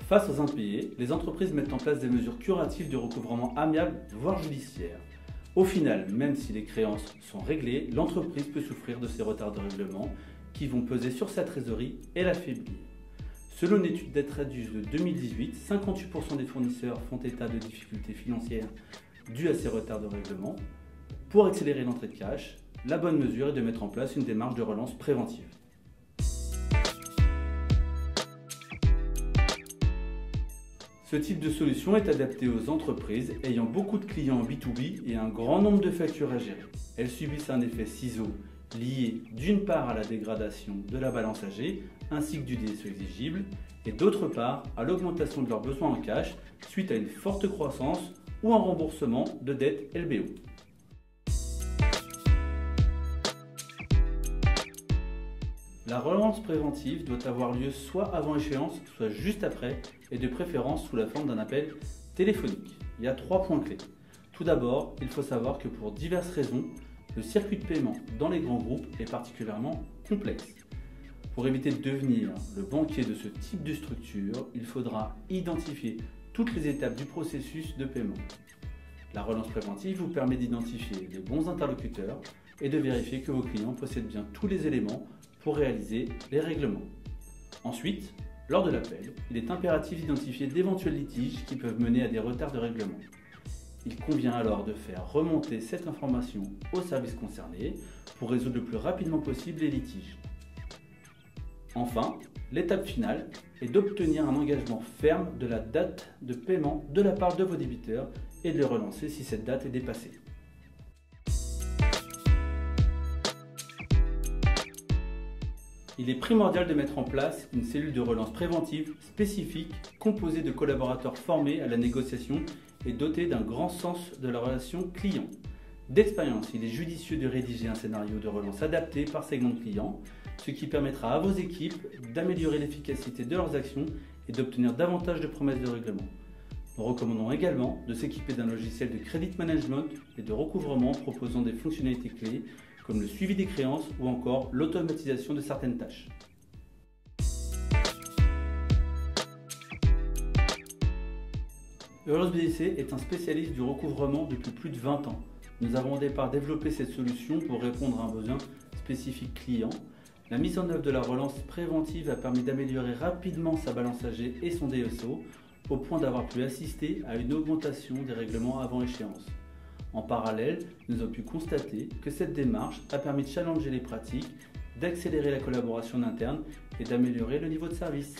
Face aux impayés, les entreprises mettent en place des mesures curatives de recouvrement amiable, voire judiciaire. Au final, même si les créances sont réglées, l'entreprise peut souffrir de ces retards de règlement qui vont peser sur sa trésorerie et l'affaiblir. Selon une étude d'Atradius de 2018, 58% des fournisseurs font état de difficultés financières dues à ces retards de règlement. Pour accélérer l'entrée de cash, la bonne mesure est de mettre en place une démarche de relance préventive. Ce type de solution est adapté aux entreprises ayant beaucoup de clients en B2B et un grand nombre de factures à gérer. Elles subissent un effet ciseau lié d'une part à la dégradation de la balance âgée ainsi que du DSO exigible et d'autre part à l'augmentation de leurs besoins en cash suite à une forte croissance ou un remboursement de dettes LBO. La relance préventive doit avoir lieu soit avant échéance, soit juste après, et de préférence sous la forme d'un appel téléphonique. Il y a 3 points clés. Tout d'abord, il faut savoir que pour diverses raisons, le circuit de paiement dans les grands groupes est particulièrement complexe. Pour éviter de devenir le banquier de ce type de structure, il faudra identifier toutes les étapes du processus de paiement. La relance préventive vous permet d'identifier les bons interlocuteurs et de vérifier que vos clients possèdent bien tous les éléments pour réaliser les règlements. Ensuite, lors de l'appel, il est impératif d'identifier d'éventuels litiges qui peuvent mener à des retards de règlement. Il convient alors de faire remonter cette information au service concerné pour résoudre le plus rapidement possible les litiges. Enfin, l'étape finale est d'obtenir un engagement ferme de la date de paiement de la part de vos débiteurs et de les relancer si cette date est dépassée. Il est primordial de mettre en place une cellule de relance préventive spécifique composée de collaborateurs formés à la négociation et dotés d'un grand sens de la relation client. D'expérience, il est judicieux de rédiger un scénario de relance adapté par segment de client, ce qui permettra à vos équipes d'améliorer l'efficacité de leurs actions et d'obtenir davantage de promesses de règlement. Nous recommandons également de s'équiper d'un logiciel de credit management et de recouvrement proposant des fonctionnalités clés comme le suivi des créances ou encore l'automatisation de certaines tâches. Heureuse BDC est un spécialiste du recouvrement depuis plus de 20 ans. Nous avons au départ développé cette solution pour répondre à un besoin spécifique client. La mise en œuvre de la relance préventive a permis d'améliorer rapidement sa balance âgée et son DSO, au point d'avoir pu assister à une augmentation des règlements avant échéance. En parallèle, nous avons pu constater que cette démarche a permis de challenger les pratiques, d'accélérer la collaboration interne et d'améliorer le niveau de service.